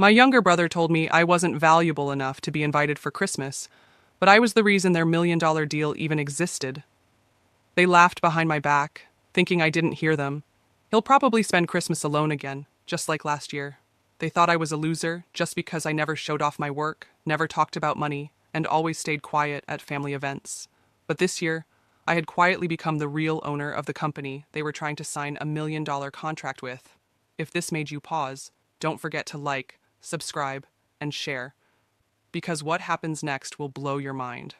My younger brother told me I wasn't valuable enough to be invited for Christmas, but I was the reason their $1 million deal even existed. They laughed behind my back, thinking I didn't hear them. He'll probably spend Christmas alone again, just like last year. They thought I was a loser just because I never showed off my work, never talked about money, and always stayed quiet at family events. But this year, I had quietly become the real owner of the company they were trying to sign a $1 million contract with. If this made you pause, don't forget to like, subscribe, and share, because what happens next will blow your mind.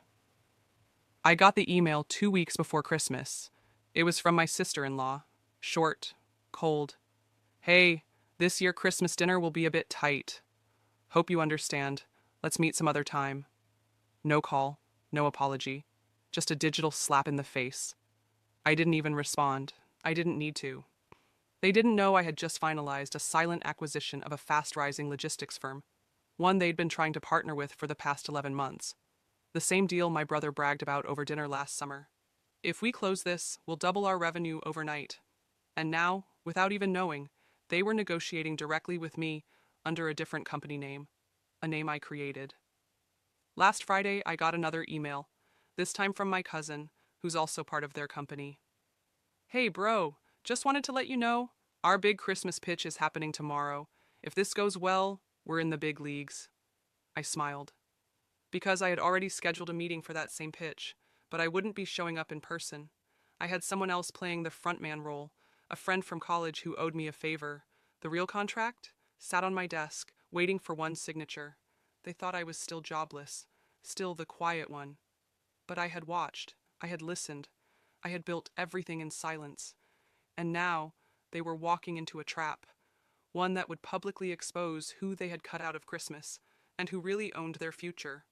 I got the email 2 weeks before Christmas. It was from my sister-in-law. Short, cold. Hey, this year Christmas dinner will be a bit tight. Hope you understand. Let's meet some other time. No call, no apology. Just a digital slap in the face. I didn't even respond. I didn't need to. They didn't know I had just finalized a silent acquisition of a fast-rising logistics firm, one they'd been trying to partner with for the past 11 months. The same deal my brother bragged about over dinner last summer. If we close this, we'll double our revenue overnight. And now, without even knowing, they were negotiating directly with me under a different company name, a name I created. Last Friday, I got another email, this time from my cousin, who's also part of their company. Hey bro, just wanted to let you know, our big Christmas pitch is happening tomorrow. If this goes well, we're in the big leagues. I smiled, because I had already scheduled a meeting for that same pitch, but I wouldn't be showing up in person. I had someone else playing the frontman role, a friend from college who owed me a favor. The real contract sat on my desk, waiting for one signature. They thought I was still jobless, still the quiet one. But I had watched, I had listened, I had built everything in silence. And now they were walking into a trap, one that would publicly expose who they had cut out of Christmas and who really owned their future.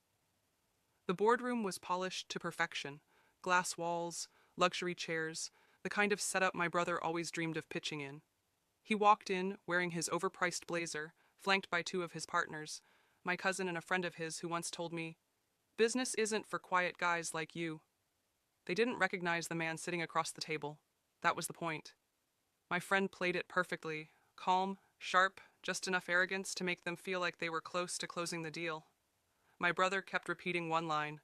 The boardroom was polished to perfection, glass walls, luxury chairs, the kind of setup my brother always dreamed of pitching in. He walked in wearing his overpriced blazer, flanked by two of his partners, my cousin and a friend of his who once told me, "Business isn't for quiet guys like you." They didn't recognize the man sitting across the table. That was the point. My friend played it perfectly, calm, sharp, just enough arrogance to make them feel like they were close to closing the deal. My brother kept repeating one line.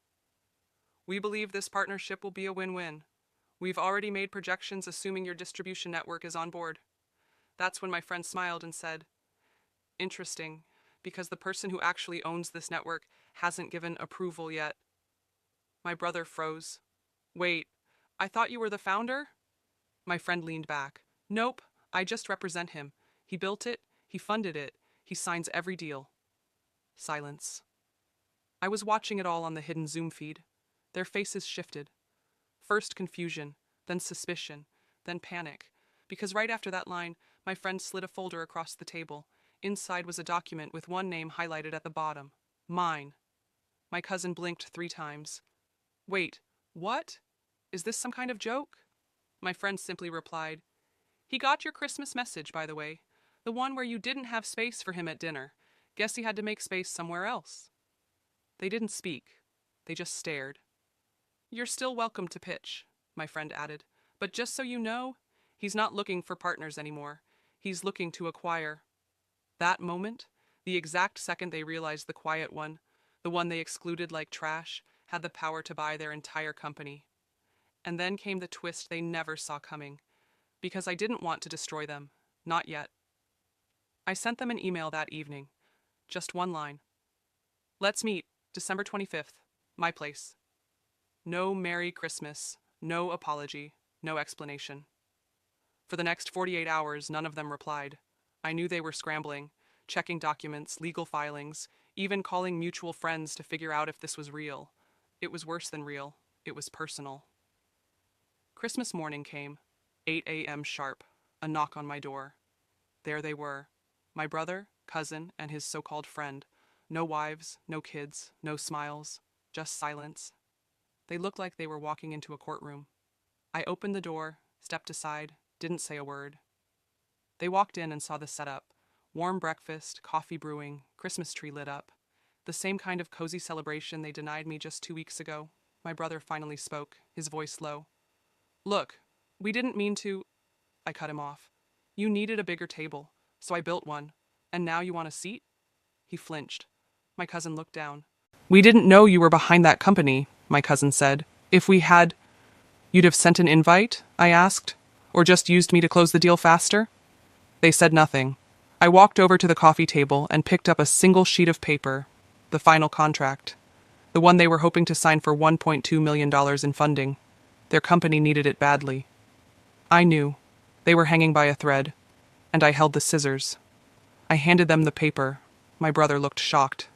"We believe this partnership will be a win-win. We've already made projections assuming your distribution network is on board." That's when my friend smiled and said, "Interesting, because the person who actually owns this network hasn't given approval yet." My brother froze. "Wait, I thought you were the founder?" My friend leaned back. "Nope, I just represent him. He built it, he funded it, he signs every deal." Silence. I was watching it all on the hidden Zoom feed. Their faces shifted. First confusion, then suspicion, then panic. Because right after that line, my friend slid a folder across the table. Inside was a document with one name highlighted at the bottom. Mine. My cousin blinked 3 times. "Wait, what? Is this some kind of joke?" My friend simply replied, "He got your Christmas message, by the way. The one where you didn't have space for him at dinner. Guess he had to make space somewhere else." They didn't speak. They just stared. "You're still welcome to pitch," my friend added. "But just so you know, he's not looking for partners anymore. He's looking to acquire." That moment, the exact second they realized the quiet one, the one they excluded like trash, had the power to buy their entire company. And then came the twist they never saw coming. Because I didn't want to destroy them. Not yet. I sent them an email that evening. Just one line. "Let's meet, December 25th, my place." No Merry Christmas, no apology, no explanation. For the next 48 hours, none of them replied. I knew they were scrambling, checking documents, legal filings, even calling mutual friends to figure out if this was real. It was worse than real. It was personal. Christmas morning came, 8 a.m. sharp, a knock on my door. There they were, my brother, cousin, and his so-called friend. No wives, no kids, no smiles, just silence. They looked like they were walking into a courtroom. I opened the door, stepped aside, didn't say a word. They walked in and saw the setup. Warm breakfast, coffee brewing, Christmas tree lit up. The same kind of cozy celebration they denied me just 2 weeks ago. My brother finally spoke, his voice low. "Look, we didn't mean to—" I cut him off. "You needed a bigger table, so I built one. And now you want a seat?" He flinched. My cousin looked down. We didn't know you were behind that company, my cousin said. If we had, you'd have sent an invite? I asked. Or just used me to close the deal faster? They said nothing. I walked over to the coffee table and picked up a single sheet of paper, the final contract, the one they were hoping to sign for $1.2 million in funding. Their company needed it badly. I knew. They were hanging by a thread, and I held the scissors. I handed them the paper. My brother looked shocked.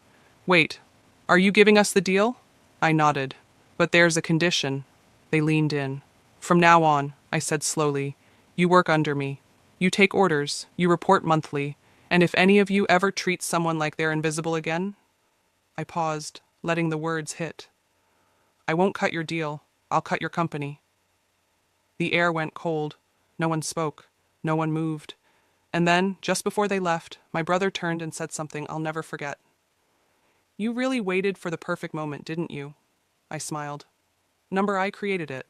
Wait, are you giving us the deal? I nodded. But there's a condition. They leaned in. From now on, I said slowly, you work under me. You take orders, you report monthly, and if any of you ever treat someone like they're invisible again... I paused, letting the words hit. I won't cut your deal. I'll cut your company. The air went cold. No one spoke. No one moved. And then, just before they left, my brother turned and said something I'll never forget. You really waited for the perfect moment, didn't you? I smiled. Number I created it.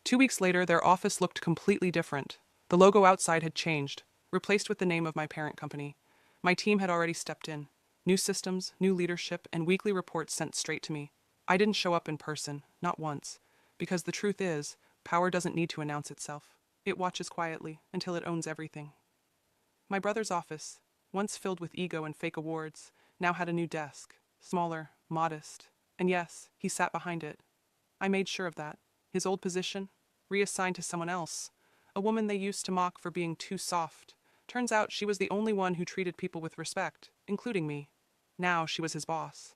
2 weeks later, their office looked completely different. The logo outside had changed, replaced with the name of my parent company. My team had already stepped in. New systems, new leadership, and weekly reports sent straight to me. I didn't show up in person, not once, because the truth is, power doesn't need to announce itself. It watches quietly until it owns everything. My brother's office, once filled with ego and fake awards, now had a new desk, smaller, modest, and yes, he sat behind it. I made sure of that. His old position, reassigned to someone else, a woman they used to mock for being too soft. Turns out she was the only one who treated people with respect, including me. Now she was his boss.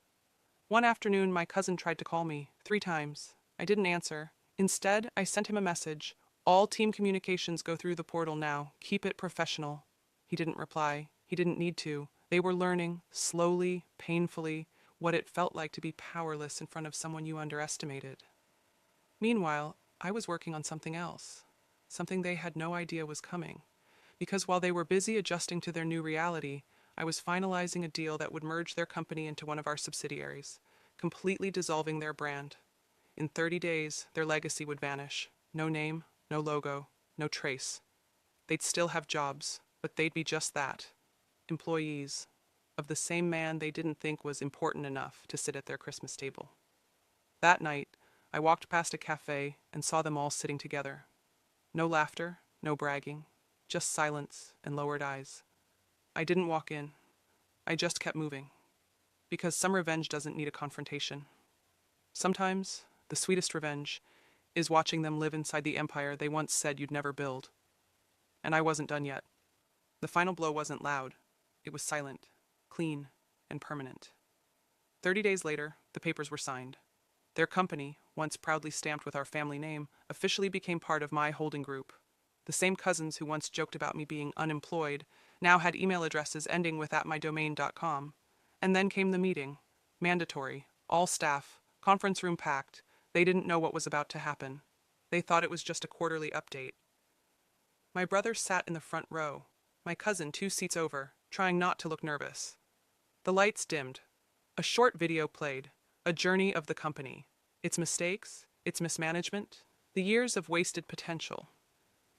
One afternoon, my cousin tried to call me 3 times. I didn't answer. Instead, I sent him a message. All team communications go through the portal now. Keep it professional. He didn't reply. He didn't need to. They were learning, slowly, painfully, what it felt like to be powerless in front of someone you underestimated. Meanwhile, I was working on something else. Something they had no idea was coming. Because while they were busy adjusting to their new reality, I was finalizing a deal that would merge their company into one of our subsidiaries, completely dissolving their brand. In 30 days, their legacy would vanish. No name, no logo, no trace. They'd still have jobs, but they'd be just that. Employees of the same man they didn't think was important enough to sit at their Christmas table. That night, I walked past a cafe and saw them all sitting together. No laughter, no bragging, just silence and lowered eyes. I didn't walk in. I just kept moving. Because some revenge doesn't need a confrontation. Sometimes, the sweetest revenge is watching them live inside the empire they once said you'd never build. And I wasn't done yet. The final blow wasn't loud. It was silent, clean, and permanent. 30 days later, the papers were signed. Their company, once proudly stamped with our family name, officially became part of my holding group. The same cousins who once joked about me being unemployed now had email addresses ending with @mydomain.com. And then came the meeting. Mandatory. All staff. Conference room packed. They didn't know what was about to happen. They thought it was just a quarterly update. My brother sat in the front row. My cousin 2 seats over, trying not to look nervous. The lights dimmed. A short video played. A journey of the company. Its mistakes, its mismanagement, the years of wasted potential.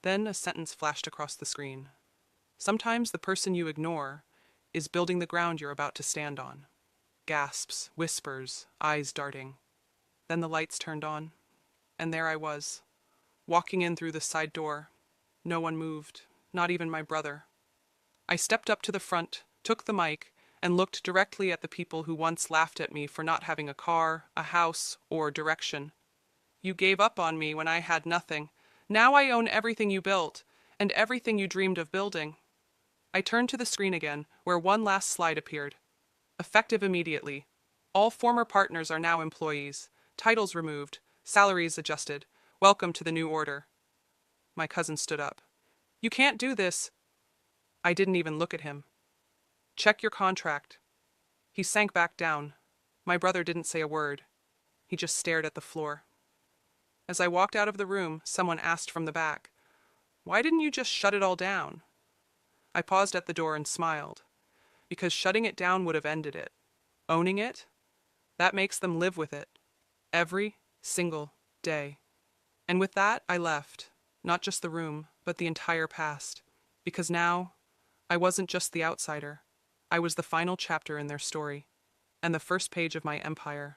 Then a sentence flashed across the screen. Sometimes the person you ignore is building the ground you're about to stand on. Gasps, whispers, eyes darting. Then the lights turned on, and there I was, walking in through the side door. No one moved, not even my brother. I stepped up to the front, took the mic, and looked directly at the people who once laughed at me for not having a car, a house, or direction. You gave up on me when I had nothing. Now I own everything you built, and everything you dreamed of building. I turned to the screen again, where one last slide appeared. Effective immediately. All former partners are now employees. Titles removed. Salaries adjusted. Welcome to the new order. My cousin stood up. You can't do this. I didn't even look at him. Check your contract. He sank back down. My brother didn't say a word. He just stared at the floor. As I walked out of the room, someone asked from the back, "Why didn't you just shut it all down?" I paused at the door and smiled. Because shutting it down would have ended it. Owning it? That makes them live with it. Every single day. And with that, I left. Not just the room, but the entire past. Because now, I wasn't just the outsider. I was the final chapter in their story, and the first page of my empire.